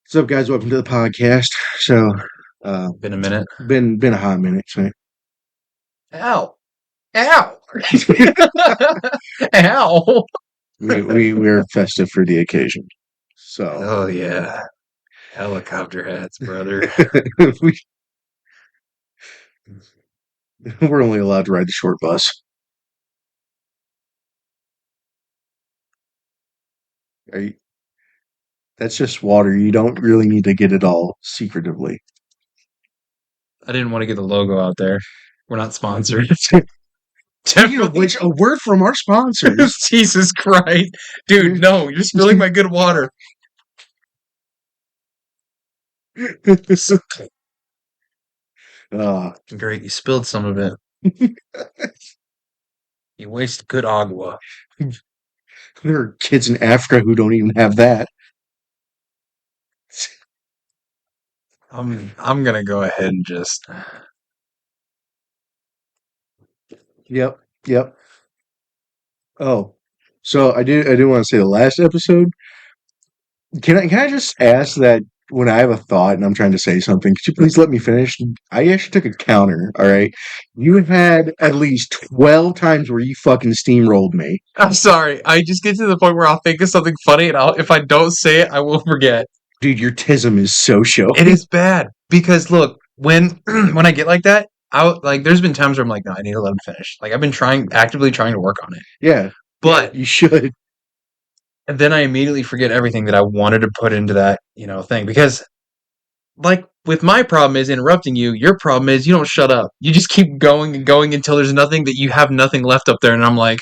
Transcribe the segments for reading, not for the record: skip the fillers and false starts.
What's up, guys? Welcome to the podcast. So, Been a minute. been a hot minute. So, Ow! Ow! Ow! we're festive for the occasion. So, Oh yeah, helicopter hats, brother. we we're only allowed to ride the short bus. Are you, that's just water. You don't really need to get it all secretively. I didn't want to get the logo out there. We're not sponsored. Speaking of which, a word from our sponsors. Jesus Christ, dude! No, you're spilling my good water. uh, Great, you spilled some of it. You wasted good agua. there are kids in Africa who don't even have that. I'm gonna go ahead and just. Yep, yep. Oh, so I do want to say the last episode. Can I just ask that when I have a thought and I'm trying to say something, could you please let me finish? I actually took a counter, all right? You had at least 12 times where you fucking steamrolled me. I'm sorry. I just get to the point where I'll think of something funny, and if I don't say it, I will forget. Dude, your tism is so showy. It is bad because look, when when I get like that, there's been times where I'm like, no, I need to let him finish. Like I've been actively trying to work on it, Yeah, but you should. and then I immediately forget everything that I wanted to put into that thing because like with my problem is interrupting you. Your problem is you don't shut up. You just keep going and going until there's nothing that you have nothing left up there, and I'm like,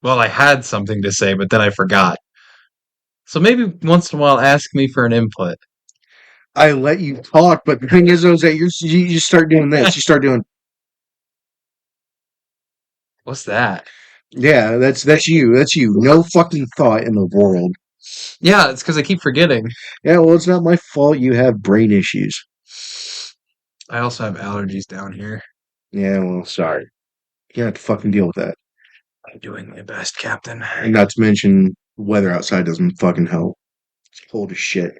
well, I had something to say, but then I forgot. So maybe once in a while, ask me for an input. I let you talk, but the thing is, Jose, you start doing this. You start doing, What's that? yeah, that's you. That's you. No fucking thought in the world. Yeah, it's because I keep forgetting. Yeah, well, it's not my fault you have brain issues. I also have allergies down here. Yeah, well, sorry. You have to fucking deal with that. I'm doing my best, Captain. And not to mention, weather outside doesn't fucking help. It's cold as shit.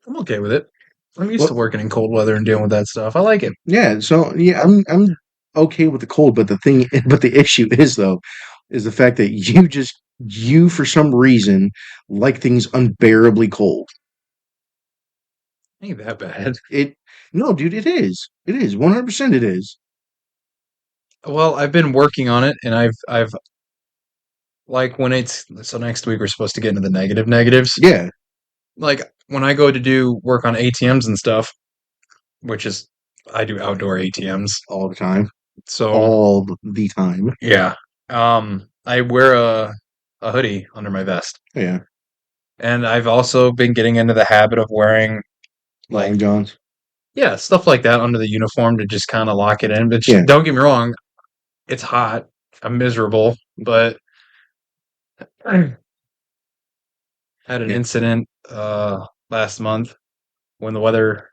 I'm okay with it. I'm used to Well, working in cold weather and dealing with that stuff. I like it. yeah. So yeah, I'm okay with the cold, but but the issue is though, is the fact that you for some reason like things unbearably cold. Ain't that bad. It no, dude, it is. It is 100%. It is. Well, I've been working on it, and I've like when it's so next week we're supposed to get into the negatives. Yeah, Like when I go to do work on ATMs and stuff, which is I do outdoor ATMs. all the time, So all the time. yeah, I wear a hoodie under my vest, Yeah, and I've also been getting into the habit of wearing long like johns. yeah stuff like that under the uniform to just kind of lock it in. But Yeah, don't get me wrong, it's hot. I'm miserable, but I had an yeah, incident last month when the weather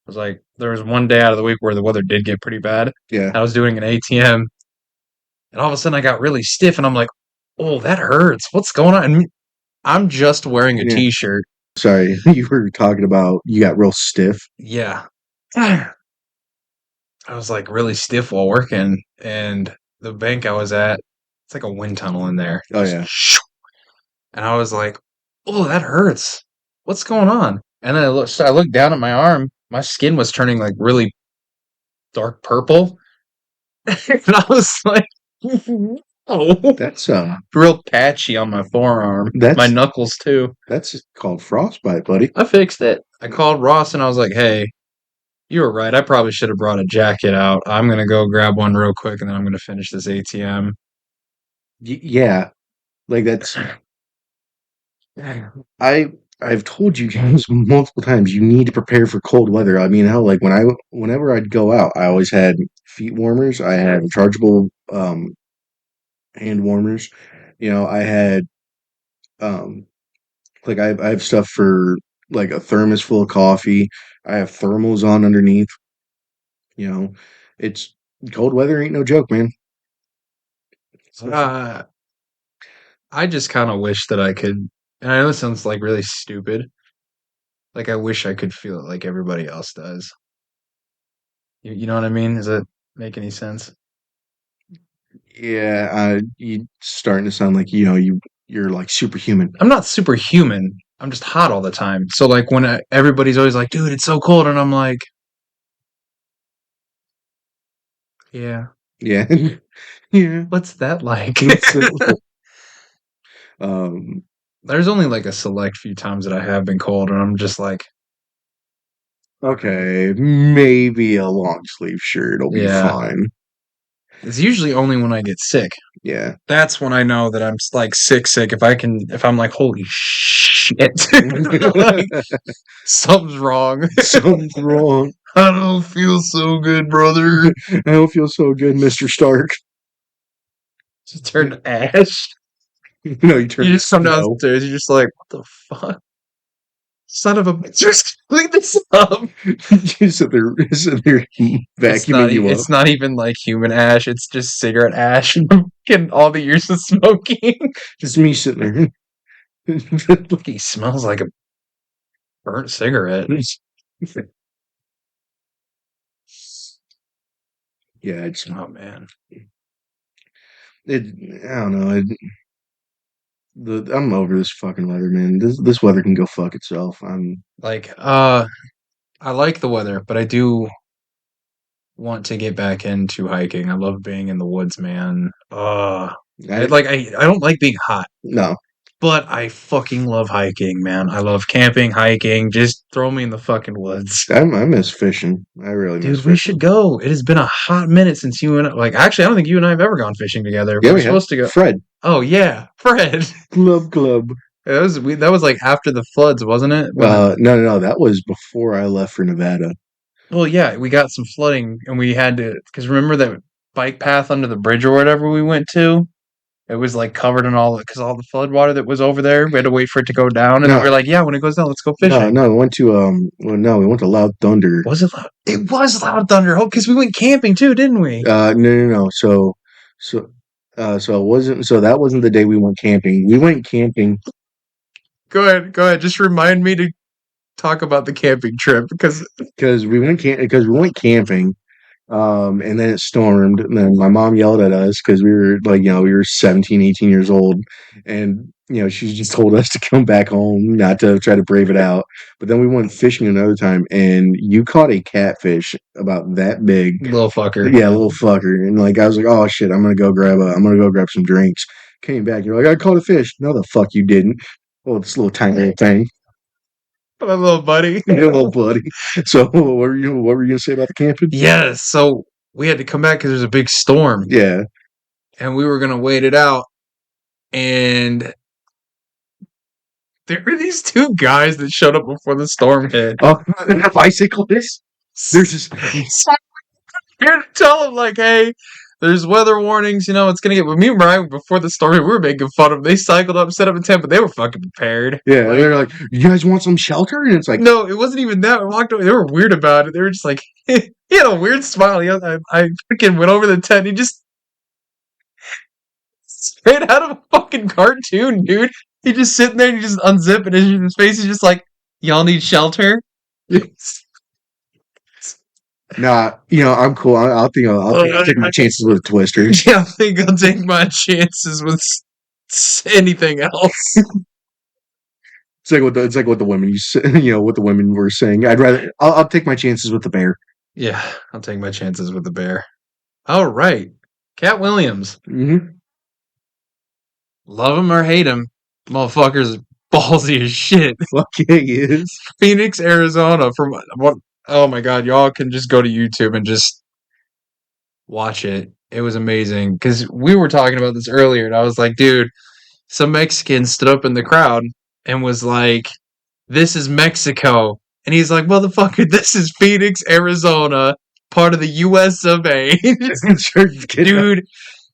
was like there was one day out of the week where the weather did get pretty bad. yeah. I was doing an ATM and all of a sudden I got really stiff and I'm like, "Oh, that hurts. What's going on?" And I'm just wearing a Yeah. t-shirt. Sorry, you were talking about you got real stiff. Yeah. I was like really stiff while working and the bank I was at, it's like a wind tunnel in there. Oh yeah, And I was like, "Oh, that hurts. What's going on?" And then I looked down at my arm. My skin was turning like really dark purple, and I was like, "Oh, that's real patchy on my forearm, my that's knuckles too." that's called frostbite, buddy. I fixed it. I called Ross and I was like, "Hey, you were right. I probably should have brought a jacket out. I'm gonna go grab one real quick, and then I'm gonna finish this ATM." Yeah, like that's I I've told you guys multiple times you need to prepare for cold weather. I mean, how like whenever I'd go out, I always had feet warmers. I had rechargeable hand warmers. I had um I have stuff for like a thermos full of coffee. I have thermals on underneath. You know, it's cold weather ain't no joke, man. Uh, I just kind of wish that I could. And I know this sounds like really stupid, Like I wish I could feel it like everybody else does. You know what I mean? Does that make any sense? Yeah, you starting to sound like you're like superhuman. I'm not superhuman. I'm just hot all the time. So like when everybody's always like, "Dude, it's so cold," and I'm like, "Yeah, Yeah, yeah. what's that like?" So, um, There's only like a select few times that I have been cold, and I'm just like, okay, maybe a long sleeve shirt will be "Yeah." fine. It's usually only when I get sick. Yeah. That's when I know that I'm like sick. If I'm like, "Holy shit," like something's wrong. Something's wrong. I don't feel so good, brother. I don't feel so good, Mr. Stark. Just turn to ash. No, you turn You to just come snow. downstairs. You're just like, "What the fuck, son of a bitch!" Just clean this up. You sit there vacuuming you up. It's not even like human ash. It's just cigarette ash and all the years of smoking. Just me sitting there. He smells like a burnt cigarette. Yeah, it's Oh man. it. I don't know. I'm over this fucking weather, man. This weather can go fuck itself. Like, I like the weather, but I do want to get back into hiking. I love being in the woods, man. I I don't like being hot, no. but I fucking love hiking, man. I love camping, hiking. Just throw me in the fucking woods. I miss fishing. I really miss Dude, we fishing. should go. It has been a hot minute since you and like actually I don't think you and I have ever gone fishing together. Yeah, We were we have supposed to go. Fred Oh yeah, Fred. Club. That was like after the floods, wasn't it? No, no, no. That was before I left for Nevada. Well, yeah, we got some flooding and we had to because remember that bike path under the bridge or whatever we went to? It was like covered in because all the flood water that was over there. We had to wait for it to go down, and then we No, are like, "Yeah, when it goes down, let's go no, fishing." no. We went to well, no, we went to Loud Thunder. Was it loud? It was loud thunder. Oh, because we went camping too, didn't we? No, no, no. So, so it wasn't. So that wasn't the day we went camping. We went camping Go ahead, go ahead. Just remind me to talk about the camping trip because because we went camping. And then it stormed, and then my mom yelled at us because we were like, we were 17, 18 years old, and she just told us to come back home, not to try to brave it out. But then we went fishing another time, and you caught a catfish about that big. little fucker. Yeah, little fucker. And like I was like, oh shit, I'm gonna go grab some drinks. Came back, you're like, I caught a fish. No, the fuck you didn't. Oh, this little tiny little thing. My little buddy. Yeah, little buddy. So what were you gonna say about the camping? Yes. So we had to come back because there's a big storm, Yeah. and we were gonna wait it out. And there were these two guys that showed up before the storm hit. Oh, bicyclists. They're just So here to tell them like, hey, there's weather warnings. You know, it's gonna get. But me and Brian before the storm, we were making fun of them. They cycled up, set up a tent, but they were fucking prepared. yeah. Like, They're like, you guys want some shelter? And it's like, no, it wasn't even that. We walked away. They were weird about it. They were just like, he had a weird smile. I freaking went over the tent. He just straight out of a fucking cartoon, dude. He just sitting there and he just unzip and his face is just like, y'all need shelter. nah. I'm cool. I'll take my chances with a twister. Yeah, I think I'll take my chances with anything else. It's like what the women what the women were saying. I'll take my chances with the bear. Yeah, I'll take my chances with the bear. All right, Cat Williams. Mm-hmm. Love him or hate him, motherfucker's ballsy as shit. Fuck yeah, he is. Phoenix, Arizona. From what? Oh my god, y'all can just go to YouTube and just watch it. It was amazing because we were talking about this earlier, and I was like, dude, some Mexican stood up in the crowd and was like, "This is Mexico," and he's like, "Motherfucker, this is Phoenix, Arizona, part of the U.S. of A." Dude,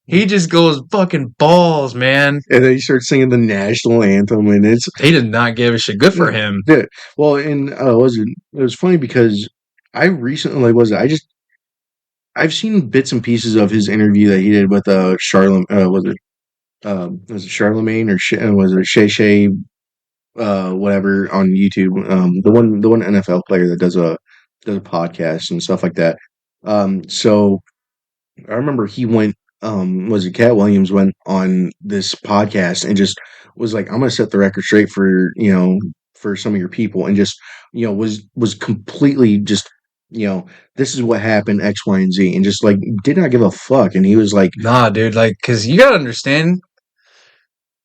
he just goes fucking balls, man. And then he starts singing the national anthem, and it's He did not give a shit. Good for him. yeah. Well, and it was funny because I recently I've seen bits and pieces of his interview that he did with was it Charlemagne or was it Shay Shay whatever on YouTube. The one NFL player that does a podcast and stuff like that. So I remember he went, was it Cat Williams went on this podcast and just was like, I'm gonna set the record straight for, for some of your people, and just, was completely just, this is what happened, X, Y, and Z, and just like did not give a fuck. And he was like, Nah, dude, like, because you gotta understand,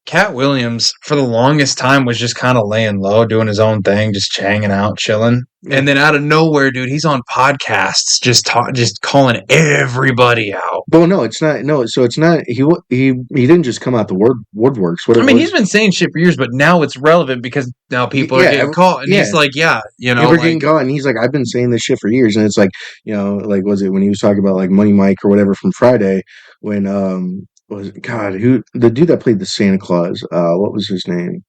Cat Williams for the longest time was just kind of laying low, doing his own thing, just hanging out, chilling. yeah. And then out of nowhere, dude, he's on podcasts, just calling everybody out. Well, no, it's not. No, so it's not. He didn't just come out the woodworks. What I it mean, he's was, been saying shit for years, but now it's relevant because now people are yeah, getting caught. And he's yeah. like, yeah, People are like, getting caught, and he's like, I've been saying this shit for years, and it's like, like was it when he was talking about like Money Mike or whatever from Friday, when was it, God, who the dude that played the Santa Claus, what was his name?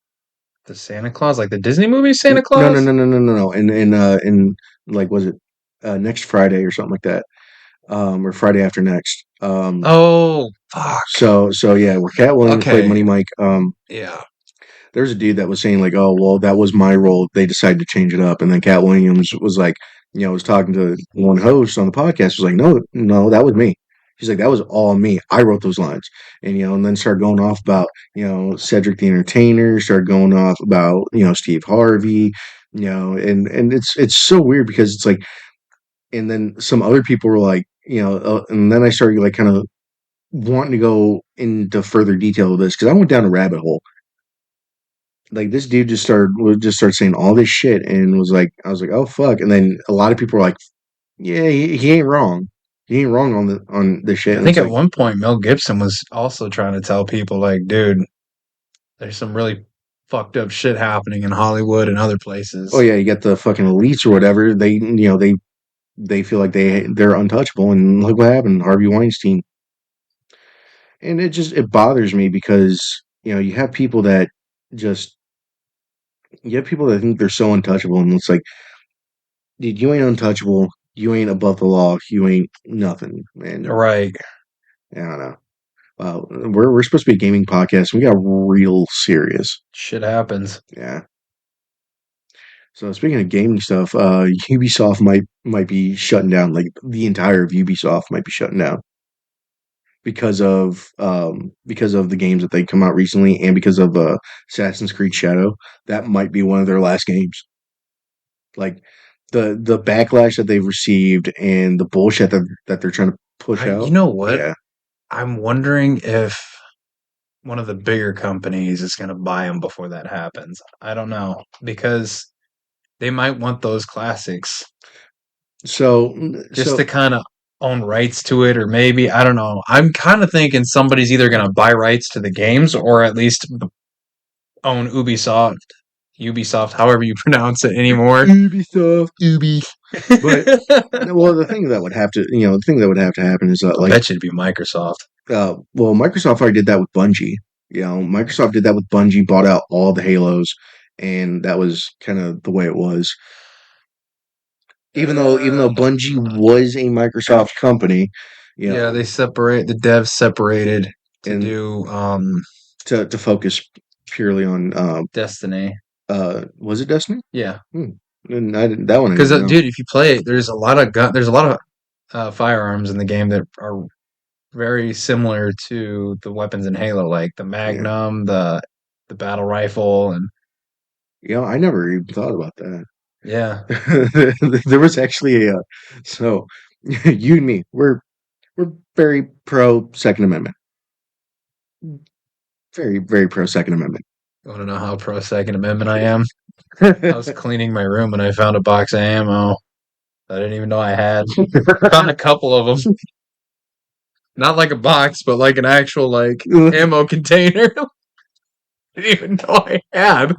the Santa Claus, like the Disney movie Santa No, no, Claus? no, no, no, no, no, in like was it next Friday or something like that, or Friday after next, Oh, fuck. so yeah, where Cat Williams played Okay. Money Mike, Yeah. there's a dude that was saying like, oh well, that was my role. They decided to change it up, and then Cat Williams was like, was talking to one host on the podcast. Was like, no, no, that was me. He's like, that was all me. I wrote those lines, and and then started going off about Cedric the Entertainer. Started going off about Steve Harvey, and it's so weird because it's like, and then some other people were like, and then I started like kind of wanting to go into further detail of this because I went down a rabbit hole, like this dude just started saying all this shit and was like, I was like, oh fuck. And then a lot of people were like, yeah, he ain't wrong. He ain't wrong on this shit. I And think it's at like, one point Mel Gibson was also trying to tell people, like, dude, there's some really fucked up shit happening in Hollywood and other oh places. yeah, you got the fucking elites or whatever. They feel like they're untouchable. And look what happened, Harvey Weinstein. And it bothers me because you have people that just you have people that think they're so untouchable, and it's like, dude, you ain't untouchable. You ain't above the law. You ain't nothing, man. Right. I don't know. We're supposed to be a gaming podcast. We got real serious. Shit happens. Yeah. So speaking of gaming stuff, Ubisoft might be shutting down. Like the entire of Ubisoft might be shutting down because of the games that they come out recently, and because of Assassin's Creed Shadow. That might be one of their last games. Like the backlash that they've received and the bullshit that they're trying to push You out. know what? Yeah. I'm wondering if one of the bigger companies is going to buy them before that happens. I don't know because they might want those classics So just to so kind of own rights to it, or maybe I don't know. I'm kind of thinking somebody's either going to buy rights to the games or at least own Ubisoft, however you pronounce it anymore. Ubisoft, Ubi. But well, the thing that would have to happen is that I bet you it'd be Microsoft. well, Microsoft already did that with Bungie. Microsoft did that with Bungie, bought out all the Halos, and that was kind of the way it was. Even though Bungie was a Microsoft company, Yeah, the devs separated to and do to focus purely on Destiny. was it Destiny? Yeah, Hmm. And I didn't, that one I because didn't know. dude, if you play it, there's a lot of firearms in the game that are very similar to the weapons in Halo, like the Yeah, Magnum, the battle rifle, and I never even thought about that. yeah, There was actually a so you and me, we're very pro Second Amendment, very very pro Second Amendment. you want to know how pro Second Amendment I am? I was cleaning my room and I found a box of ammo I didn't even know I had. Found a couple of them, not like a box, but like an actual like ammo container. I didn't even know I had.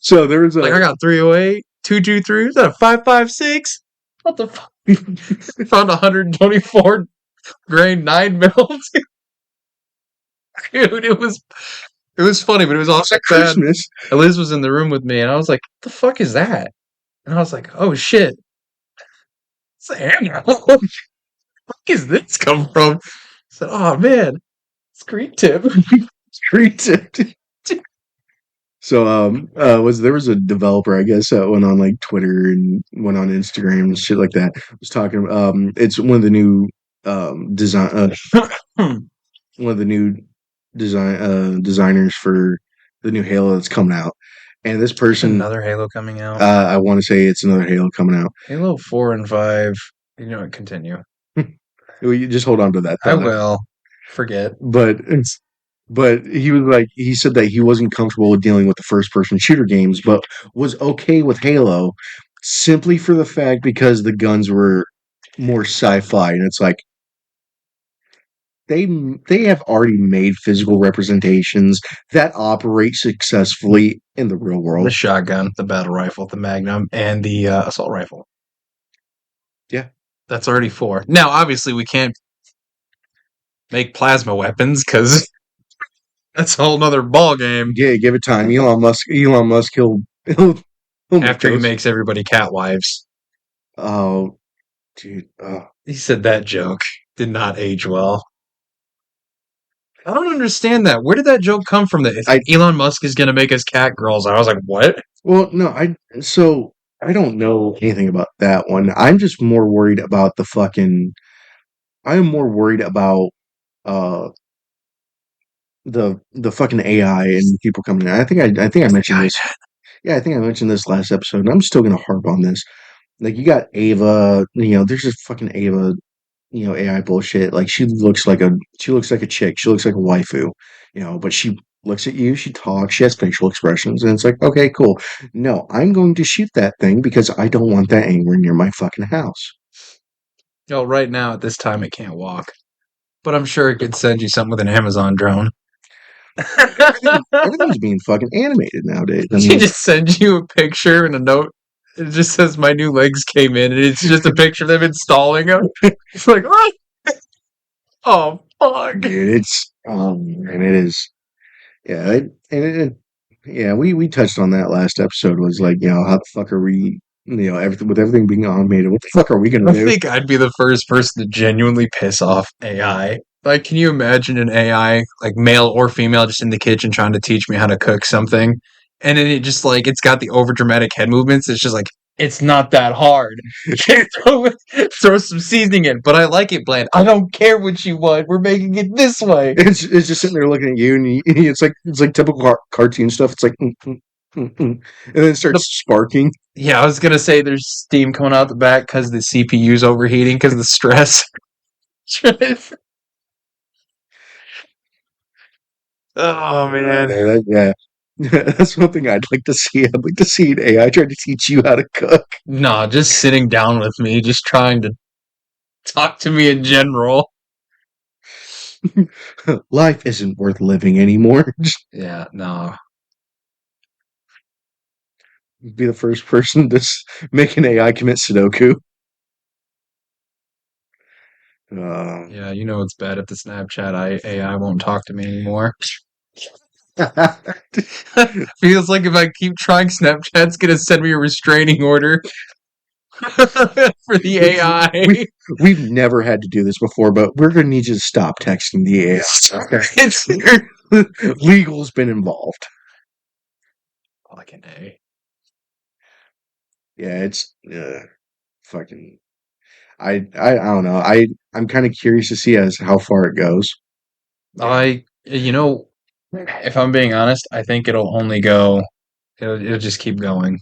So there was Like a I got 308, 223, is that a 5.56? What the fuck? Found 124 grain 9 mils. Dude, it was funny, but it was also at bad. Christmas. Liz was in the room with me, and I was like, "What the fuck is that?" And I was like, "Oh shit, it's ammo. Where the fuck is this come from?" I said, "Oh man, screen tip." Treat it. So was there was a developer I guess that went on like Twitter and went on Instagram and shit like that. Was talking it's one of the new design one of the new designers for the new Halo that's coming out. And this There's person another Halo coming out. I want to say it's another Halo coming out. Halo 4 and 5. You know what? Continue. Well, you just hold on to that I thought. will. Forget. But he was like he said that he wasn't comfortable with dealing with the first person shooter games, but was okay with Halo simply for the fact because the guns were more sci-fi, and it's like they they have already made physical representations that operate successfully in the real The world. shotgun, the battle rifle, the magnum, and the assault rifle. Yeah, That's already 4. Now, obviously, we can't make plasma weapons because that's a whole nother ball game give it time. Elon Musk, he'll make after he those. makes everybody cat wives. Oh, dude. He said that joke did not age well. I don't understand that. Where did that joke come from? That I Elon Musk is going to make us cat girls? I was like, what? Well, no, I don't know anything about that one. I'm just more worried about the fucking. I'm more worried about uh the fucking AI and people coming in. I think I mentioned this. Yeah, I think I mentioned this last episode, and I'm still gonna harp on this. Like you got Ava, there's just fucking Ava, AI bullshit. Like she looks like a chick. She looks like a waifu, but she looks at you, she talks, she has facial expressions, and it's like, okay, cool. No, I'm going to shoot that thing because I don't want that anywhere near my fucking house. Oh, right now at this time it can't walk, but I'm sure it could send you something with an Amazon drone. Everything's being fucking animated nowadays. I She mean, just sends you a picture and a note. It just says my new legs came in, and it's just a picture of them installing them. It's like, what? Oh fuck! dude, and it is, yeah, yeah, we touched on that last episode. Was like, how the fuck are we, everything with everything being automated? What the fuck are we gonna I do? think I'd be the first person to genuinely piss off AI. Like, can you imagine an AI, like male or female, just in the kitchen trying to teach me how to cook something? And then it just like, it's got the over dramatic head movements. It's just like, it's not that hard. Throw some seasoning in, but I like it bland. I don't care what you want. We're making it this way. It's just sitting there looking at you, and it's like typical cartoon stuff. It's like, and then it starts sparking. Yeah, I was gonna say there's steam coming out the back because the CPU's overheating because of the stress. Oh man. Yeah, that's one thing I'd like to see. I'd like to see an AI try to teach you how to cook. Nah, just sitting down with me, just trying to talk to me in general. Life isn't worth living anymore. Just Yeah, no. be the first person to make an AI commit Sudoku. Uh, Yeah, you know it's bad if the AI won't talk to me anymore. Feels like if I keep trying, Snapchat's gonna send me a restraining order for the we, AI. we've never had to do this before, but we're going to need you to stop texting the AI. Okay. It's Legal's been involved. fucking A. Yeah, it's fucking. I don't know. I'm kind of curious to see as how far it goes. You know, if I'm being honest, I think it'll only go. It'll just keep going.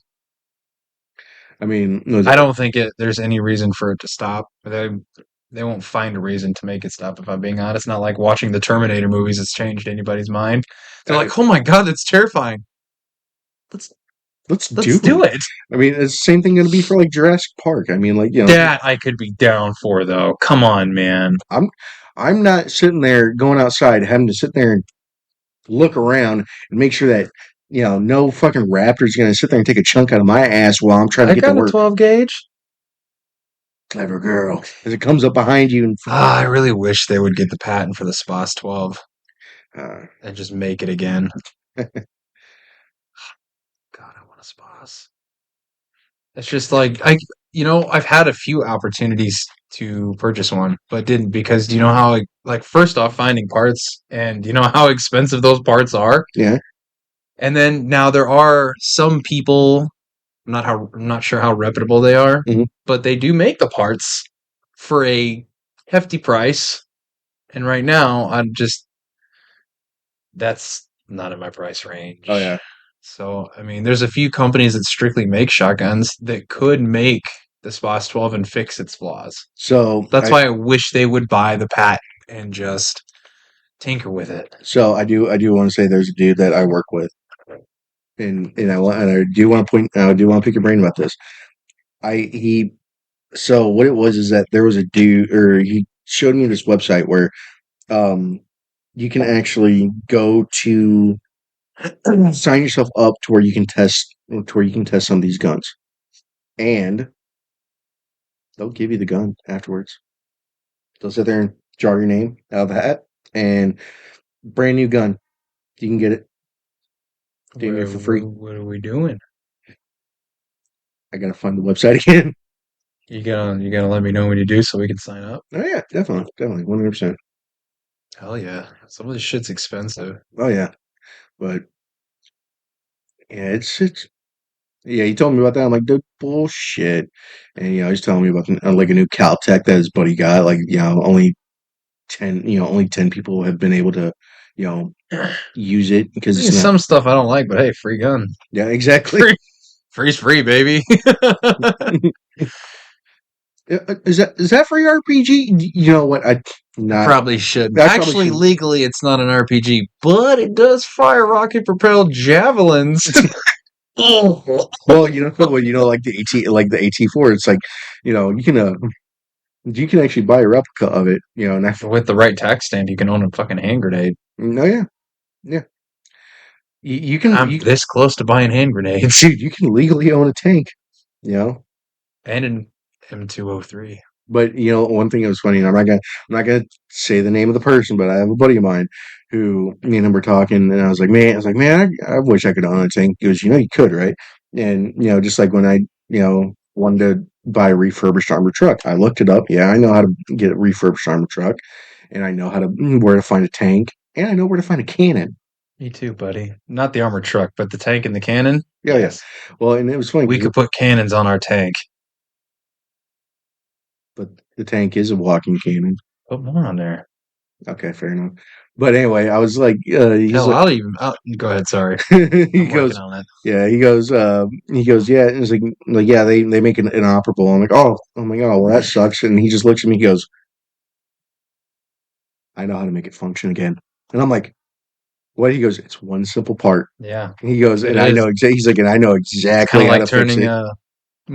I mean, I don't think there's any reason for it to stop. They won't find a reason to make it stop. If I'm being honest, not like watching the Terminator movies has changed anybody's mind. They're like, oh my god, that's terrifying. Let's let's let's do do it. it. I mean, it's the same thing going to be for like Jurassic Park. I mean, like That I could be down for though. Come on, man. I'm I'm not sitting there going outside having to sit there and look around and make sure that no fucking raptor's going to sit there and take a chunk out of my ass while I'm trying to I get to got a work. 12 gauge. Clever girl. As it comes up behind you and I really wish they would get the patent for the SPAS 12 uh, and just make it again. God, I want a SPAS. It's just like I've had a few opportunities to purchase one, but didn't because do you know how like first off finding parts and you know how expensive those parts are? yeah. And then now there are some people, I'm not sure how reputable they are, Mhm. but they do make the parts for a hefty price. And right now, that's not in my price Oh range. yeah. So, I mean, there's a few companies that strictly make shotguns that could make the SPOS 12 and fix its flaws. So That's I why I wish they would buy the patent and just tinker with it. I do want to say there's a dude that I work with, and I do want to pick your brain about this. I he So what it was is that there was a dude, or he showed me this website where um you can actually go to sign yourself up to where you can test some of these guns, and they'll give you the gun afterwards. They'll sit there and draw your name out of the hat, and brand new gun. You can get it damn near for free. What are we doing? I gotta find the website again. You gonna let me know when you do so we can sign up? Oh yeah, definitely, 100%. Hell yeah. Some of this shit's expensive. Oh yeah, but yeah, it's yeah. He told me about that. I'm like, dude, bullshit. And he's telling me about like a new Caltech that his buddy got. Like, only 10 people have been able to, you know, I use it because mean, it's not. some stuff I don't like, but hey, free gun. Yeah, exactly. Free, free's free, baby. Is that for your RPG? You know what? I Not. probably shouldn't. I probably Actually, should. legally, it's not an RPG, but it does fire rocket propelled javelins. Well, like the AT4. It's like, you can actually buy a replica of it. And With the right tax stand, you can own a fucking hand grenade. no, yeah, yeah. You can I'm this close to buying hand grenades dude, you can legally own a tank. You know, and an M203. But one thing that was funny, and I'm not gonna say the name of the person, but I have a buddy of mine who me and him were talking, and I was like, man, I wish I could own a tank. He goes, you could, right? And just like when I, wanted to buy a refurbished armored truck, I looked it up. Yeah, I know how to get a refurbished armored truck, and I know where to find a tank, and I know where to find a cannon. Me too, buddy. Not the armored truck, but the tank and the cannon. Yeah, yeah. Yes. Well, and it was funny We because could put cannons on our tank. but the tank is a walking cannon. Put more on there. Okay, fair enough. But anyway, I was like, he's Hell, like, go ahead. Sorry. he I'm working goes, on it. yeah, he goes, yeah. And it's like, yeah, they make it inoperable. I'm like, oh my god, well that sucks. And he just looks at me, he goes, I know how to make it function again. And I'm like, what? He goes, it's one simple part. Yeah, He goes, it and I is. know he's like, and I know It's kind exactly of how like to fix turning it.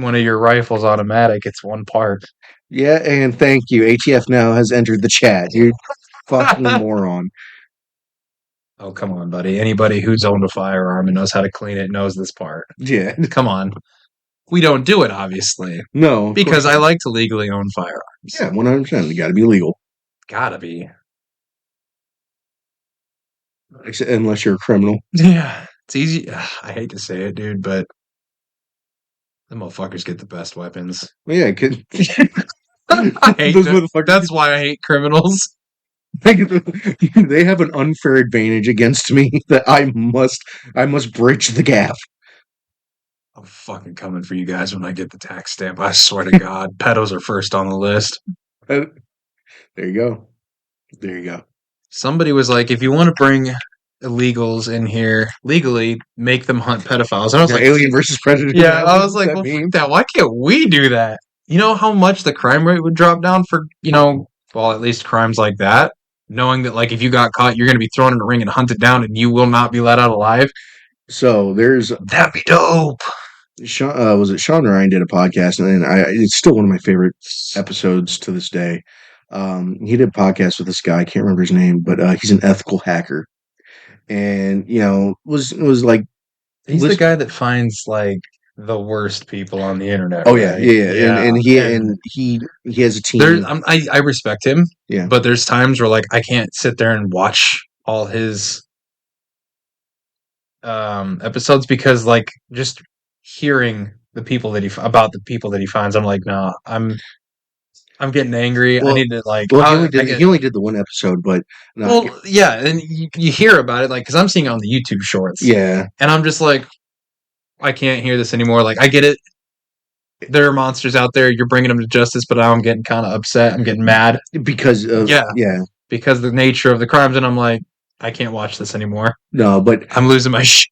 one of your rifles automatic. It's one part. Yeah, and thank you. ATF now has entered the chat. You fucking moron. Oh, come on, buddy. Anybody who's owned a firearm and knows how to clean it knows this part. Yeah. Come on. We don't do it, obviously, No, of because course I not. like to legally own firearms. Yeah, 100%. It got to be legal. Gotta be. Unless you're a criminal. Yeah. It's easy. I hate to say it, dude, but the motherfuckers get the best weapons. Well, yeah, those I hate that. motherfuckers. That's why I hate criminals. They have an unfair advantage against me that I must bridge the gap. I'm fucking coming for you guys when I get the tax stamp. I swear to God, pedos are first on the list. Uh, There you go. There you go. Somebody was like, if you want to bring illegals in here legally, make them hunt pedophiles. And I was Yeah, like, Alien versus Predator. yeah, I was What's like, that well, fuck meme? that. Why can't we do that? You know how much the crime rate would drop down for, well, at least crimes like that? Knowing that, like, if you got caught, you're going to be thrown in a ring and hunted down and you will not be let out alive. So there's That'd be dope. Was it Sean Ryan did a podcast, and it's still one of my favorite episodes to this day. He did a podcast with this guy. I can't remember his name, but he's an ethical hacker, and was like, He's the guy that finds, like, the worst people on the internet, oh yeah, right? yeah, yeah. Yeah. And he has a There, team. I respect him, Yeah. but there's times where, like, I can't sit there and watch all his episodes because, like, just hearing the people that about the people that he finds, I'm like, nah, I'm getting angry. I Well, need to like. well, I get he only did the one episode, but not well, yeah, and you hear about it like because I'm seeing it on the YouTube Shorts, yeah, and I'm just like, I can't hear this anymore. Like, I get it. There are monsters out there. You're bringing them to justice, but now I'm getting kind of upset. I'm getting mad. because of Yeah, yeah. because the nature of the crimes, and I'm like, I can't watch this anymore. No, but I'm losing my shit.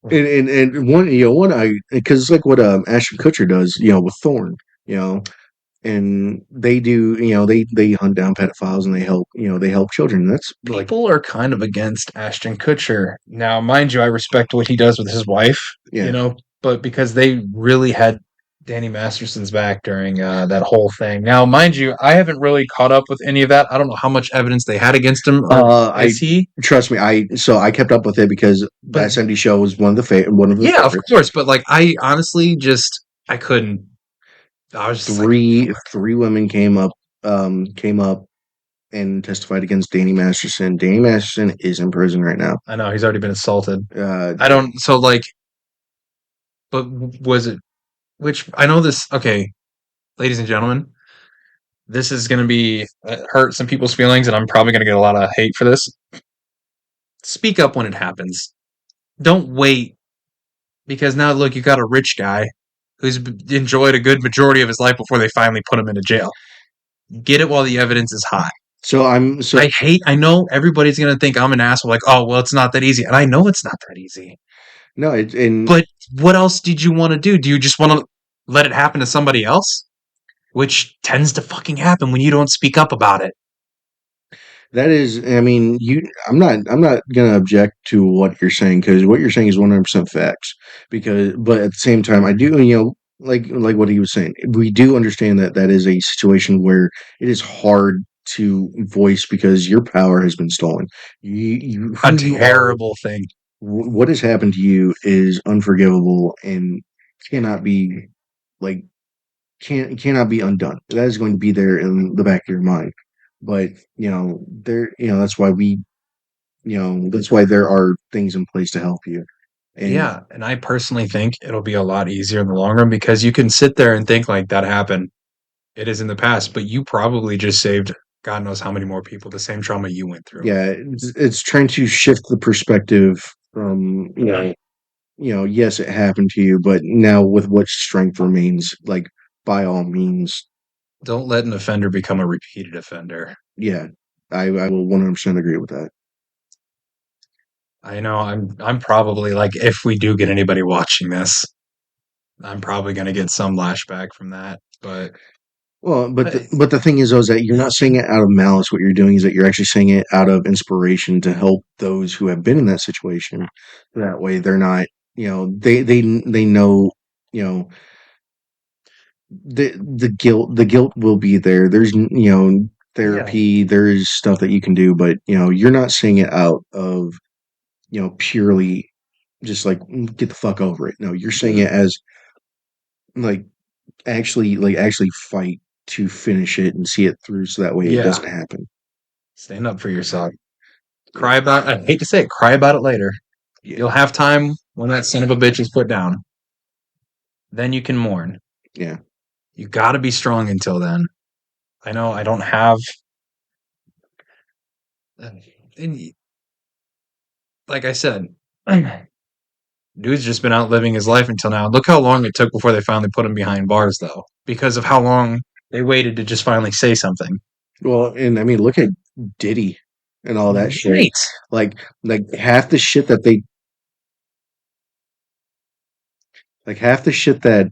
and one one I because it's like what Ashton Kutcher does, with Thorn, you know, and they do, they hunt down pedophiles and they help children. That's like People are kind of against Ashton Kutcher. Now, mind you, I respect what he does with his wife, yeah. but because they really had Danny Masterson's back during that whole thing. Now, mind you, I haven't really caught up with any of that. I don't know how much evidence they had against him, or I is he? trust me. I kept up with it because But that '70s show was one of the yeah, of favorites. course. But like, I honestly just I couldn't. I was just like, Three women came up and testified against Danny Masterson. Danny Masterson is in prison right now. I know he's already been assaulted. Uh, I don't. So like, but was it? Which I know this. Okay, ladies and gentlemen, this is going to be hurt some people's feelings, and I'm probably going to get a lot of hate for this. Speak up when it happens. Don't wait because now look, you got a rich guy who's enjoyed a good majority of his life before they finally put him into jail. Get it while the evidence is hot. so I'm so I know everybody's going to think I'm an asshole, like, oh, well, it's not that easy. And I know it's not that easy. no, But what else did you want to do? Do you just want to let it happen to somebody else? Which tends to fucking happen when you don't speak up about it. that is, I mean, I'm not gonna object to what you're saying because what you're saying is 100% facts. But at the same time, I do, like what he was saying, we do understand that that is a situation where it is hard to voice because your power has been stolen. A Who you are, terrible thing. what has happened to you is unforgivable and cannot be like cannot be undone. That is going to be there in the back of your mind. But that's why that's why there are things in place to help you. And Yeah, and I personally think it'll be a lot easier in the long run because you can sit there and think like that happened. It is in the past, but you probably just saved God knows how many more people the same trauma you went through. yeah, it's trying to shift the perspective from yes, it happened to you, but now with what strength remains, like by all means, Don't let an offender become a repeated offender. yeah, I will 100% agree with that. I know I'm probably like if we do get anybody watching this, I'm probably going to get some lashback from that, but Well, but I, the thing is, though, is that you're not saying it out of malice. What you're doing is that you're actually saying it out of inspiration to help those who have been in that situation. That way, they're not, they know, you know, the guilt will be there. There's, yeah. therapy. There is stuff that you can do, but you're not saying it out of, purely just like get the fuck over it. No, you're saying it as like actually fight to finish it and see it through so that way it Yeah. doesn't happen. Stand up for yourself. Yeah. Cry about I hate to say it, cry about it later. Yeah. You'll have time when that son of a bitch is put down. Then you can mourn. Yeah. You got to be strong until then. I know I don't have and like I said, dude's just been out living his life until now. Look how long it took before they finally put him behind bars, though, because of how long they waited to just finally say something. Well, and I mean, look at Diddy and all that shit. Right. Like, half the shit that they, like half the shit that,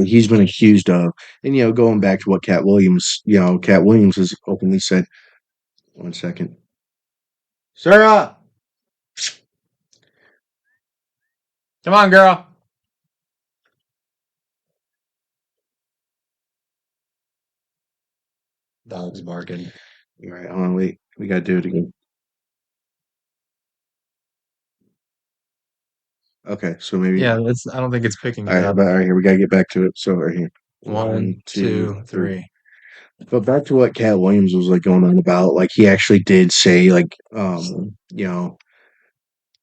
he's been accused of, and going back to what Cat Williams has openly said. One second, Sarah. Come on, girl. Dog's barking. All right, hold on, wait, we gotta do it again. Okay, so maybe. Yeah, that's. I don't think it's picking All it right, up. but all right, here we gotta get back to it. So right here, One, one, two, two, three. three. But back to what Cat Williams was like going on about, like he actually did say like,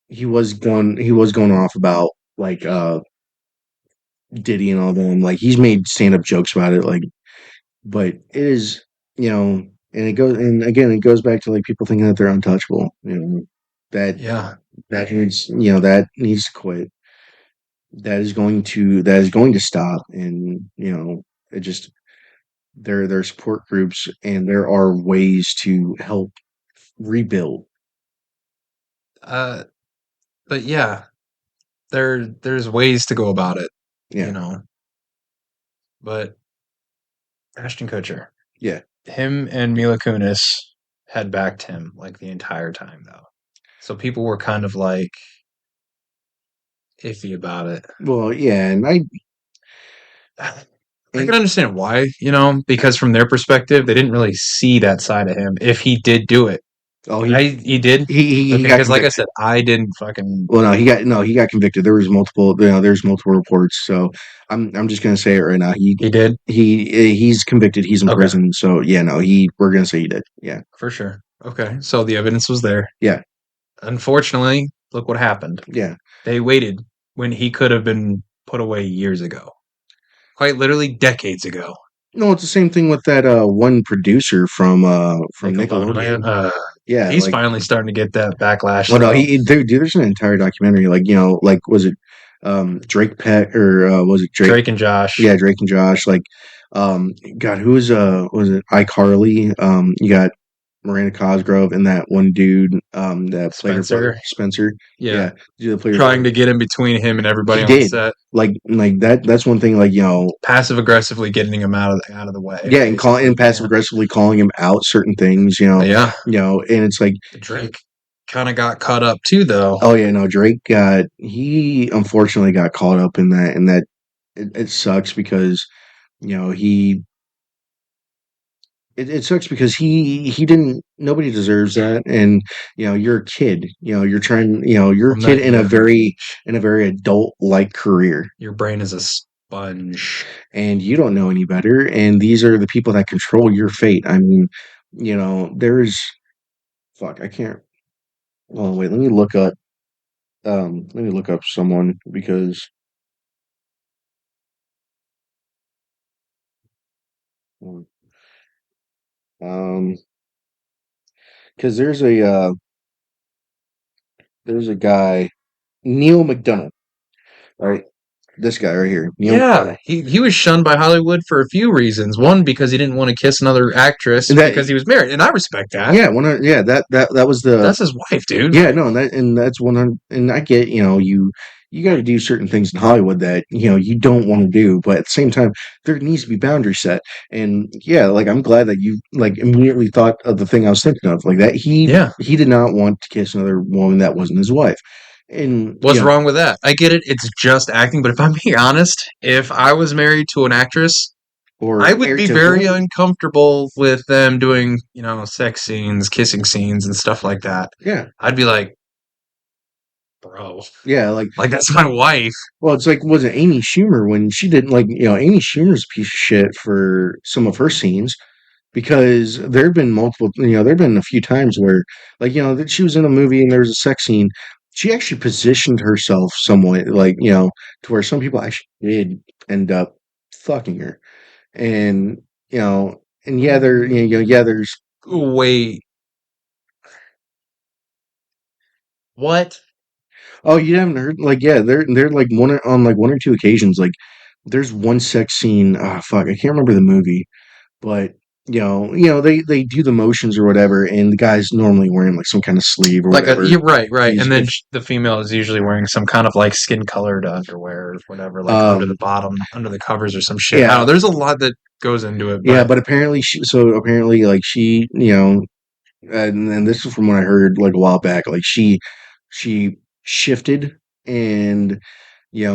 he was going off about like Diddy and all them. Like he's made stand up jokes about it. Like but it is, you know, and it goes, and again, it goes back to like people thinking that they're untouchable. You know, that Yeah. that needs to quit. That is going to stop, and it just there are support groups, and there are ways to help rebuild. Uh, but yeah, there's ways to go about it, you Yeah, know. But Ashton Kutcher, yeah. him and Mila Kunis had backed him like the entire time though. So people were kind of like iffy about it. Well, yeah, and I I and can understand why, because from their perspective, they didn't really see that side of him if he did do it. oh, He did. he Okay, got because like I convicted. said, I didn't fucking. Well, no, he got convicted. There's multiple reports. So I'm just gonna say it right now. He did. He's convicted. He's in Okay, prison. So yeah, no, we're gonna say he did. Yeah, for sure. Okay, so the evidence was there. yeah, Unfortunately, look what happened. yeah. They waited when he could have been put away years ago, quite literally decades ago. No, it's the same thing with that one producer from Nickelodeon. Nickelodeon. Yeah, He's like, finally starting to get that backlash well, no, though. there's an entire documentary. Like, like, was it Drake Peck, or was it Drake? Drake and Josh, Yeah, Drake and Josh. Like, God, who was it iCarly? You got Miranda Cosgrove and that one dude that played her brother Spencer. Spencer. Yeah, Yeah, the dude that played her trying brother. to get in between him and everybody He on the did. set, Like that's one thing. Like, passive aggressively getting him out of the way, yeah, and basically. passive Yeah, aggressively calling him out certain things. yeah. And it's like, Drake kind of got caught up too, though. oh yeah, no, he unfortunately got caught up in that, and that it sucks because he it sucks because he didn't nobody deserves that. And you're a kid, you're a From kid that in a young very age, adult like career, your brain is a sponge. and you don't know any better, and these are the people that control your fate. I mean, there's fuck, I can't. Oh wait, let me look up someone, because um because there's a guy, Neil McDonough, right? This guy right here, Neil Yeah, McDonough. he was shunned by Hollywood for a few reasons. One, because he didn't want to kiss another actress And that, because he was married, and I respect that. yeah, yeah, that was the, That's his wife, dude. yeah, no, and that's 100. And I get, you got to do certain things in Hollywood that you don't want to do, but at the same time, there needs to be boundaries set. And yeah, like, I'm glad that you like immediately thought of the thing I was thinking of, like that Yeah. he did not want to kiss another woman that wasn't his wife, and What's wrong with that? I get it. It's just acting. But if I'm being honest, if I was married to an actress, I or would married be to a very woman. uncomfortable with them doing, sex scenes, kissing scenes, and stuff like that. Yeah, I'd be like, bro, yeah, like, like that's my wife. well, it's like, was it Amy Schumer when she didn't, like, Amy Schumer's a piece of shit for some of her scenes, because there have been multiple, there have been a few times where, like, that she was in a movie and there was a sex scene. She actually positioned herself somewhat, like, to where some people actually did end up fucking her. And, and yeah, yeah, there's, Wait, what? oh, you haven't heard, like, yeah, they're like one or two occasions, like, there's one sex scene. Ah, fuck, I can't remember the movie, but they do the motions or whatever, and the guy's normally wearing like some kind of sleeve or Like a whatever. you're right, right. He's And then if the female is usually wearing some kind of like skin colored underwear or whatever, like under the um bottom, under the covers or some shit. I don't yeah, know. There's a lot that goes into it, yeah, but but apparently, like, she, and this is from what I heard like a while back, like, she shifted, and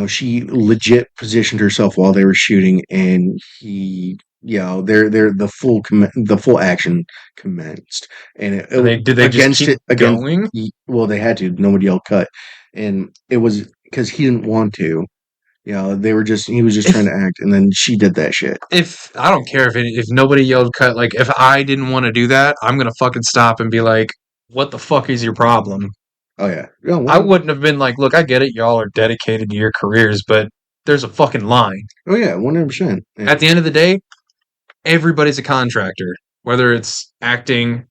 she legit positioned herself while they were shooting, and they're the full action commenced, and they did they just against keep it again. going? Well, they had to. Nobody else cut, and it was because he didn't want to. He was just trying If to act, and then she did that shit. if I don't care if nobody yelled cut, like if I didn't want to do that, I'm gonna fucking stop and be like, what the fuck is your problem? Oh yeah, yeah, I wouldn't have been like, look, I get it, y'all are dedicated to your careers, but there's a fucking line. oh yeah, 100%. At the end of the day, everybody's a contractor, whether it's acting,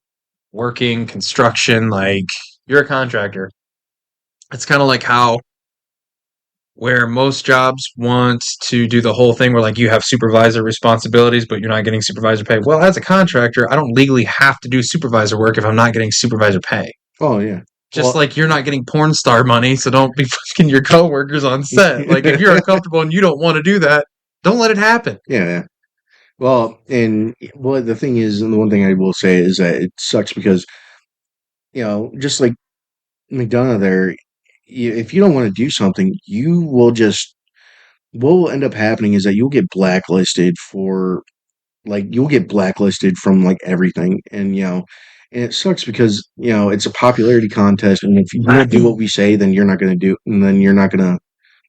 working, construction, like you're a contractor. It's kind of like how where most jobs want to do the whole thing where like you have supervisor responsibilities, but you're not getting supervisor pay. Well, as a contractor, I don't legally have to do supervisor work if I'm not getting supervisor pay. Oh yeah. Just Well, like you're not getting porn star money, so don't be fucking your coworkers on set. Like if you're yeah, uncomfortable and you don't want to do that, don't let it happen. yeah. Well, and well, the thing is, and the one thing I will say is that it sucks because just like McDonough there, if you don't want to do something, you will just what will end up happening is that you'll get blacklisted from like everything, and it sucks because it's a popularity contest, and if you don't do what we say, then you're not going to do, and then you're not going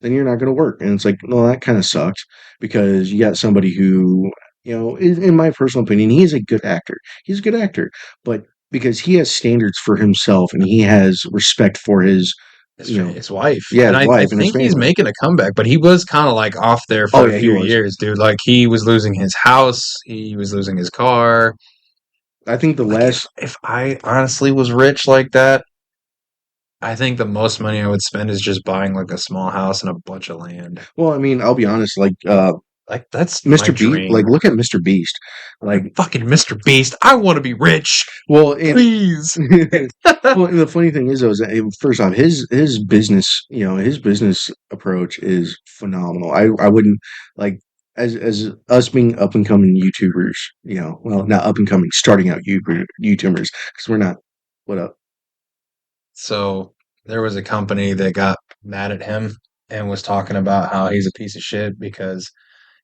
to work, and it's like, no, that kind of sucks because you got somebody who in my personal opinion, he is a good actor. He's a good actor, but because he has standards for himself and he has respect for his, His wife. yeah, And his I wife and his think he's family. making a comeback, but he was kind of like off there Oh for a yeah, he few was. years, dude. Like he was losing his house, he was losing his car. I think the Like last if I honestly was rich like that, I think the most money I would spend is just buying like a small house and a bunch of land. Well, I mean, I'll be honest, like Like that's my Mr. Beast, like dream. look at Mr. Beast. Like, Fucking Mr. Beast. I want to be rich. well, and Please. well, and the funny thing is, though, is that first off, his business, his business approach is phenomenal. I wouldn't like as us being up and coming YouTubers, well, not up and coming, starting out YouTubers, because we're not. What up? So there was a company that got mad at him and was talking about how he's a piece of shit because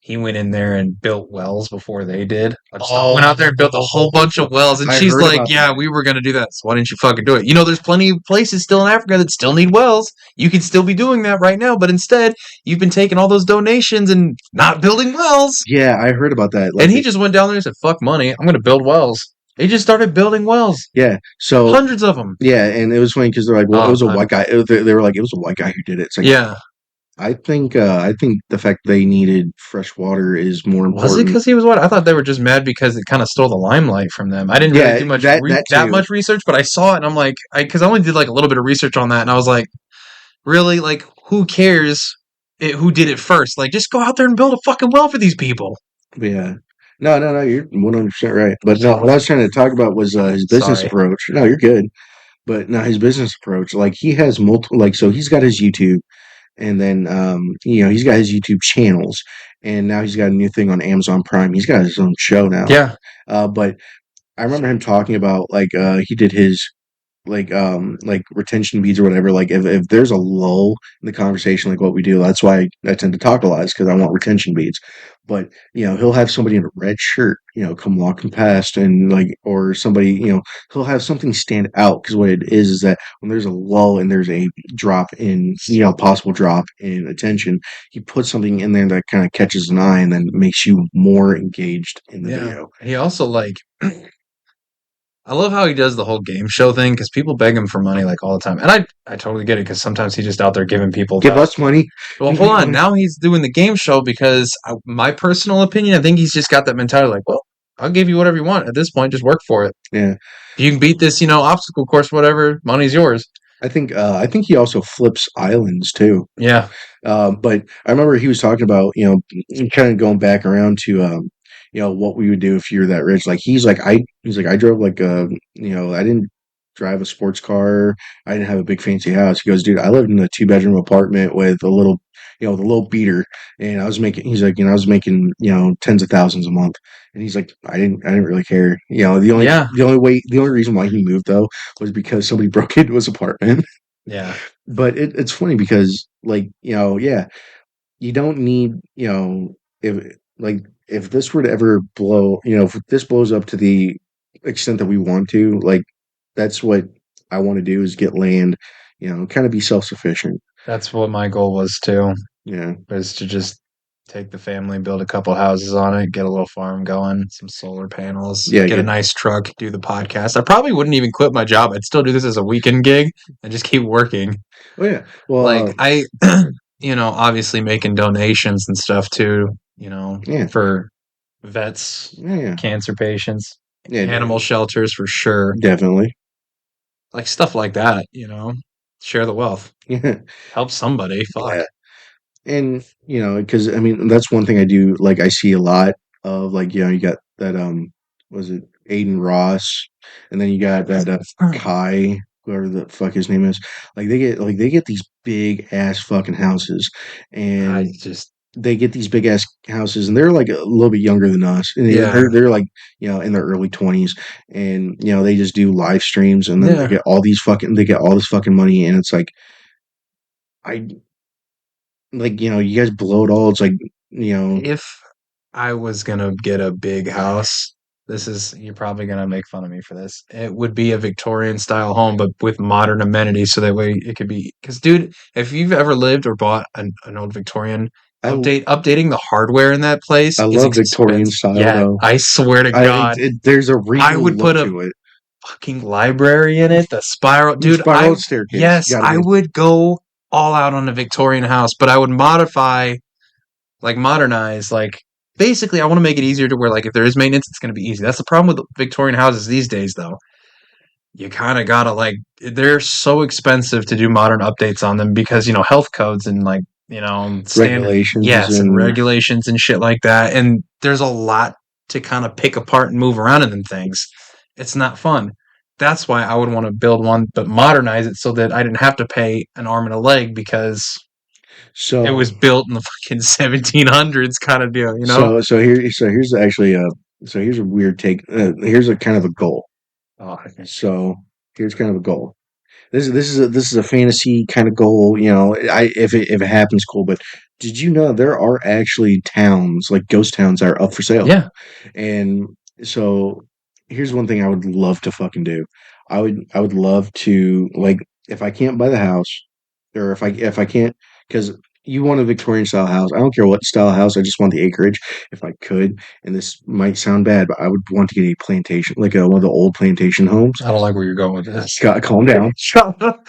he went in there and built wells before they did. I just went out there and built a whole bunch of wells. And I she's heard like, about yeah, that. we were going to do that. So why didn't you fucking do it? There's plenty of places still in Africa that still need wells. You could still be doing that right now. But instead, you've been taking all those donations and not building wells. Yeah, I heard about that. And he just went down there and said, fuck money. I'm going to build wells. He just started building wells. Yeah, so Hundreds of them. yeah, and it was funny because they're like, well, it Oh, was a white guy. They were like, it was a white guy who did it. It's like, yeah. I think the fact they needed fresh water is more Was it important. because he was white? I thought they were just mad because it kind of stole the limelight from them. I didn't really Yeah, do much that that too. much research, but I saw it and I'm like, because I only did like a little bit of research on that, and I was like, really, like, who cares who did it first? Like, just go out there and build a fucking well for these people. But yeah. No, no, no, you're 100% right. But no, what I was trying to talk about was his business Sorry. approach. No, you're good. But no, his business approach, like he has multiple, like, so he's got his YouTube, and then he's got his YouTube channels, and now he's got a new thing on Amazon Prime. He's got his own show now. Yeah, But I remember him talking about like he did his like retention beads or whatever. Like if there's a lull in the conversation, like what we do, that's why I tend to talk a lot, is because I want retention beads. But he'll have somebody in a red shirt come walking past, and like, or somebody, he'll have something stand out, because what it is that when there's a lull and there's a drop in, possible drop in attention, he puts something in there that kind of catches an eye and then makes you more engaged in the yeah. video. He also like I love how he does the whole game show thing because people beg him for money like all the time, and I totally get it because sometimes he's just out there giving people Give the. us money. Well, hold on. Now he's doing the game show because my personal opinion, I think he's just got that mentality like, well, I'll give you whatever you want at this point. Just work for it. Yeah. If you can beat this, obstacle course, whatever, money's yours. I think he also flips islands too. Yeah. But I remember he was talking about, kind of going back around to, what we would do if you're that rich. Like he's like, I drove like I didn't drive a sports car. I didn't have a big fancy house. He goes, dude, I lived in a 2-bedroom apartment with a little, the little beater, and he's like, I was making, tens of thousands a month. And he's like, I didn't really care. Yeah. The only reason why he moved though was because somebody broke into his apartment. Yeah. But it's funny because, like, yeah, you don't need, if if this were to ever blow, if this blows up to the extent that we want to, like, that's what I want to do, is get land, kind of be self-sufficient. That's what my goal was too, Yeah. was to just take the family, build a couple houses on it, get a little farm going, some solar panels, Yeah, get a get nice truck, do the podcast. I probably wouldn't even quit my job. I'd still do this as a weekend gig and just keep working. oh yeah. Well, Like obviously making donations and stuff too, yeah. for vets, Yeah, yeah, cancer patients, yeah, animal shelters for sure. definitely. Like stuff like that, share the wealth. Yeah, Help somebody. Fuck. yeah. And because I mean, that's one thing I do. Like, I see a lot of, like, you got that was it Aiden Ross, and then you got that Kai, whoever the fuck his name is. Like, they get these big ass fucking houses, I and just they get these big ass houses, and they're like a little bit younger than us, and yeah. they're like in their early 20s, and they just do live streams, and then Yeah. they get all this fucking money, and it's like, I like, you guys blow it all. It's like, you know, If I was gonna get a big house, you're probably gonna make fun of me for this. It would be a Victorian style home, but with modern amenities, so that way it could be. Because, dude, if you've ever lived or bought an old Victorian, I updating the hardware in that I place is love Victorian expensive. style Yeah, though. I swear to God, There's a I regal would look put a to it. fucking library in it. The spiral, dude. Spiral staircase, Yes, gotta I be. would go all out on a Victorian house, but I would modify, like modernize, like basically I want to make it easier to where, like, if there is maintenance, it's going to be easy. That's the problem with Victorian houses these days, though. You kind of gotta, like, they're so expensive to do modern updates on them because health codes and, like, standard, Regulations yes, and and regulations and shit like that. And there's a lot to kind of pick apart and move around in them things. It's not fun. That's why I would want to build one, but modernize it so that I didn't have to pay an arm and a leg because it so was built in the fucking 1700s kind of deal, here's actually here's a weird take. Here's a kind of a goal. Oh, So here's kind of a goal. This is a fantasy kind of goal. I if it happens, cool. But did you know there are actually towns, like ghost towns, that are up for sale? yeah, And so here's one thing I would love to fucking do. I would love to, like, if I can't buy the house, or if I can't, because you want a Victorian style house. I don't care what style house. I just want the acreage. If I could, and this might sound bad, but I would want to get a plantation, like one of the old plantation homes. I don't like where you're going with this. Calm down. Shut up.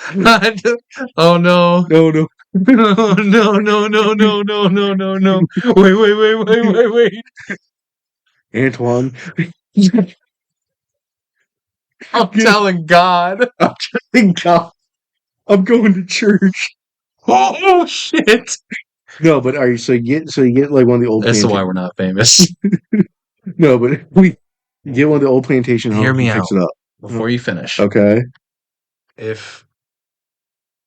Oh no. No, no. No, no, no, no, no, no, no, no, no. Wait, wait, wait, wait, wait, wait. Antoine. I'm Get- telling God. I'm telling God, I'm going to church. Oh shit. No, but are you so you get like one of the old That's why plantation. we're not famous. No, but we get one of the old plantation Hear homes me and fix out it up. before you finish. Okay. If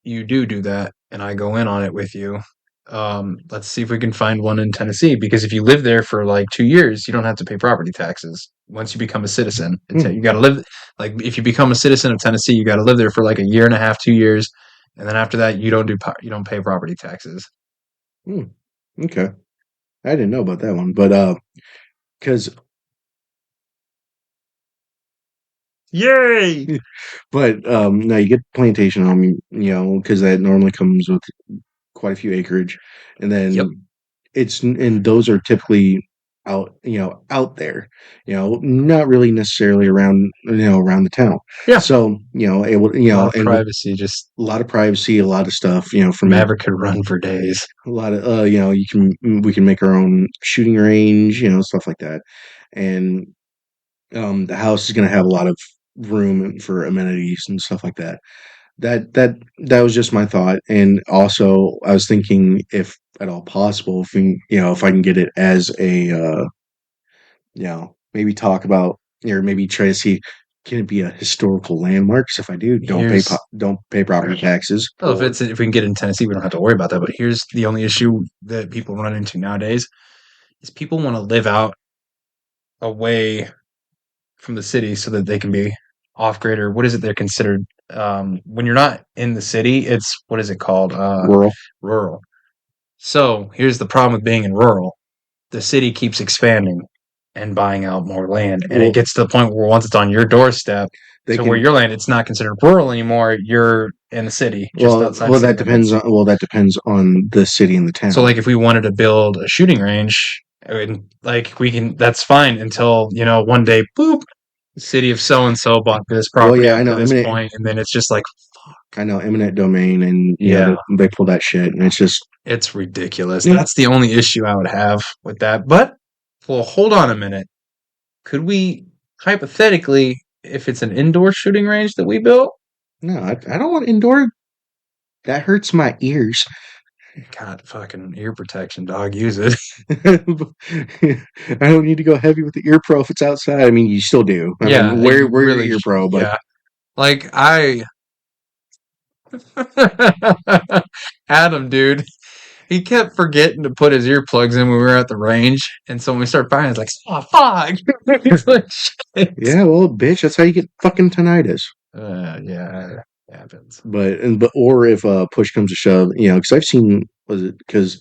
you do that and I go in on it with you, let's see if we can find one in Tennessee. Because if you live there for like 2 years, you don't have to pay property taxes once you become a citizen. Hmm, You got to live, like, if you become a citizen of Tennessee, you got to live there for like a year and a half, 2 years, and then after that, you don't pay property taxes. hmm, okay. I didn't know about that one, but because Yay! but no, you get plantation home, because that normally comes with quite a few acreage, and Yep. then and those are typically out there, not really necessarily around the town. Yeah. So, able, A lot of and with privacy. Just a lot of privacy, a lot of stuff, for me, Maverick could run for days. a lot of, we can make our own shooting range, stuff like that. And the house is going to have a lot of room for amenities and stuff like that. That was just my thought. And also I was thinking, if at all possible, if I can get it as a maybe talk about, or maybe try to see, can it be a historical landmark? 'Cause if I do, Here's don't pay property taxes. Oh, Or if we can get in Tennessee, we don't have to worry about that. But here's the only issue that people run into nowadays is people want to live out away from the city so that they can be off grid, or what is it they're considered, when you're not in the city, it's, what is it called, rural. rural. So here's the problem with being in rural: the city keeps expanding and buying out more land, and it Well, gets to the point where once it's on your doorstep they to where can. your land, it's not considered rural anymore. You're in the city, just outside Well, city that depends limits. on the city and the So, town. like, if we wanted to build a shooting range, and like we can, that's fine until one day, boop, the city of so and so bought this Well, property yeah, up I to know this eminent. point, and then it's just like, I know eminent domain, and yeah, they pull that shit, and it's just it's ridiculous. yeah. That's the only issue I would have with that. But Well, hold on a minute. Could we hypothetically, if it's an indoor shooting range that we built? No, I don't want indoor. That hurts my ears. God, fucking ear protection, dog. Use it. I don't need to go heavy with the ear pro if it's outside. I mean, you still do. I Yeah, mean, you wear your really, ear pro, but yeah. Like Adam, dude, he kept forgetting to put his earplugs in when we were at the range, and so when we started firing, it's like, oh fuck, it's like shit. yeah, well, bitch, that's how you get fucking tinnitus. Yeah, it happens. But or if push comes to shove, because I've seen was it because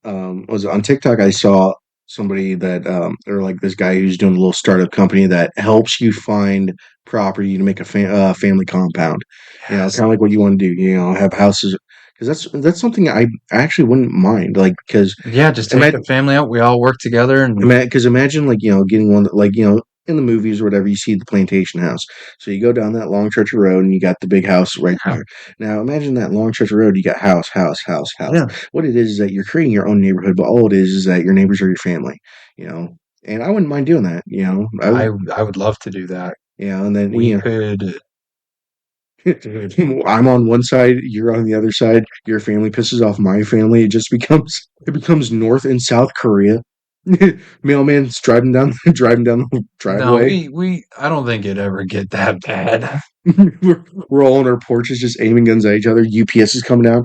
was it on TikTok I saw somebody that or like this guy who's doing a little startup company that helps you find property to make a family compound. Yes. Kind of like what you want to do. Have houses because that's something I actually wouldn't mind. Like because Yeah, just take the imagine family out. We all work together, and because imagine like getting one that, like in the movies or whatever you see the plantation house. So you go down that long stretch of road and you got the big house right yeah, there. Now imagine that long stretch of road you got house, house, house, house. yeah, What it is that you're creating your own neighborhood, but all it is that your neighbors are your family. You know, and I wouldn't mind doing that. I would. I would love to do that. And then We could, dude. I'm on one side, you're on the other side. Your family pisses off my family. It becomes North and South Korea. Mailman's driving down driving down the No, driveway. I don't think it'd ever get that bad. we're all on our porches just aiming guns at each other. UPS is coming down.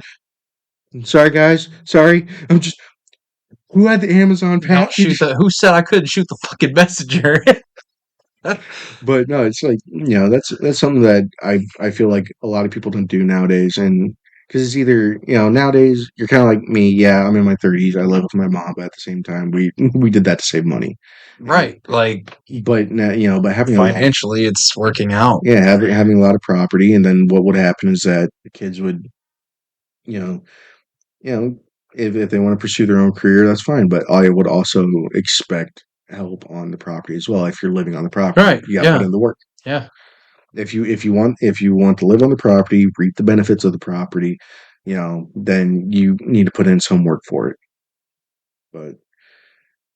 Sorry guys, sorry. I'm just who had the Amazon Don't shoot package? the. Who said I couldn't shoot the fucking messenger? But no, it's like that's something that I feel like a lot of people don't do nowadays, and because it's either nowadays you're kind of like me. Yeah, I'm in my 30s. I live with my mom, but at the same time, we we did that to save money. And Right, like but now, but having a lot, financially, it's working out. yeah, having a lot of property, and then what would happen is that the kids would you know you know if they want to pursue their own career, that's fine. But I would also expect help on the property as well. If you're living on the property, Right. you got to put Yeah. in the work. Yeah. If you want to live on the property, reap the benefits of the property, then you need to put in some work for it. But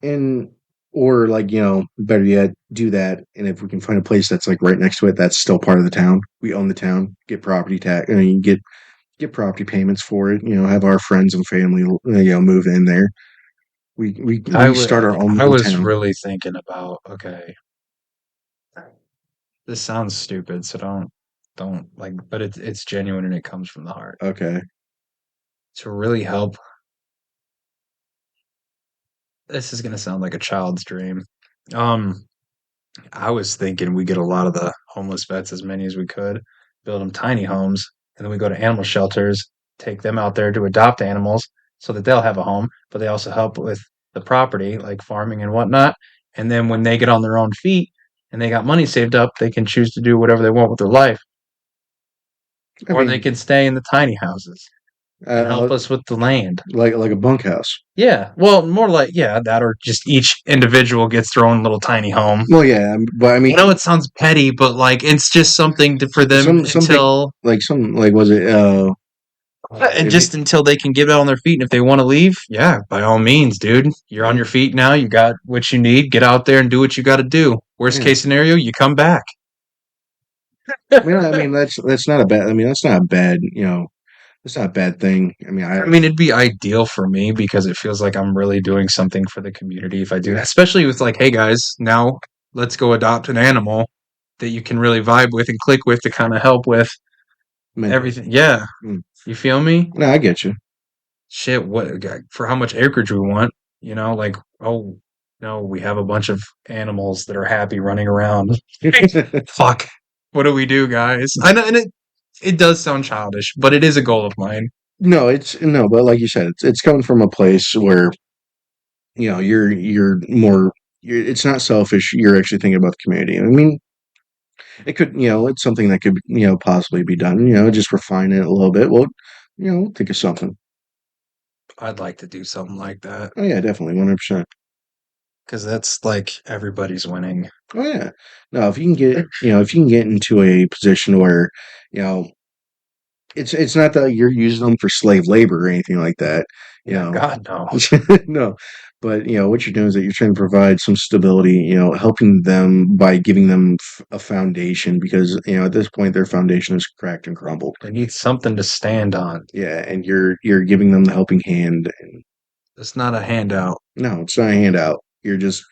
and or like better yet, do that. And if we can find a place that's like right next to it, that's still part of the town. We own the town. Get property tax. I mean, get property payments for it. Have our friends and family move in there. We start our own I little was town. really thinking about, okay, this sounds stupid, so don't like, but it's genuine and it comes from the heart. Okay. To really help, this is gonna sound like a child's dream. Um, I was thinking we get a lot of the homeless vets, as many as we could, build them tiny homes, and then we go to animal shelters, take them out there to adopt animals so that they'll have a home, but they also help with the property, like farming and whatnot. And then when they get on their own feet and they got money saved up, they can choose to do whatever they want with their life, I or they mean, can stay in the tiny houses and help uh, us with the land. like a bunkhouse. Yeah, well, more like, yeah, that, or just each individual gets their own little tiny home. Well, yeah, but I I mean, know it sounds petty, but like it's just something for them some big until some like was it and if you, just until they can get out on their feet. And if they want to leave, yeah, by all means, dude. You're on yeah your feet now. You got what you need. Get out there and do what you got to do. Worst yeah case scenario, you come back. I mean that's not a bad I mean that's not a bad that's not a bad thing. I mean I mean, it'd be ideal for me because it feels like I'm really doing something for the community if I do that. yeah Especially with like, hey guys, now let's go adopt an animal that you can really vibe with and click with to kind of help with mentally. everything. Yeah, Mm. you feel me? No, I get you. Shit, what for how much acreage we want, like, oh no, we have a bunch of animals that are happy running around. Fuck. What do we do, guys? I know, and it does sound childish, but it is a goal of mine. No, it's no, but like you said, it's coming from a place where you're more. It's not selfish. You're actually thinking about the community. I mean, it could it's something that could possibly be done. Just refine it a little bit. Well, think of something. I'd like to do something like that Oh yeah, definitely, 100%. because that's like everybody's winning. Oh yeah. No, if you can get into a position where, you know, it's not that you're using them for slave labor or anything like that. you Yeah, know. God no. No, but what you're doing is that you're trying to provide some stability, helping them by giving them a foundation because at this point their foundation is cracked and crumbled. They need something to stand on. Yeah, and you're giving them the helping hand. And It's not a handout. no, it's not a handout. You're just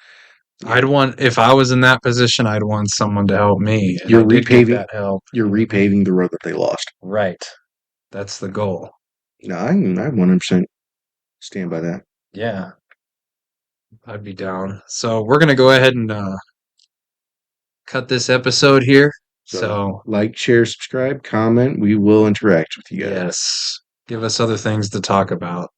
yeah, I'd want if I was in that position, I'd want someone to help me, and you're I did get repaving that help. you're Mhm. repaving the road that they lost. Right. That's the goal. No, I 100% stand by that. Yeah, I'd be down. So we're gonna go ahead and cut this episode here. So So like, share, subscribe, comment. We will interact with you guys. yes, give us other things to talk about.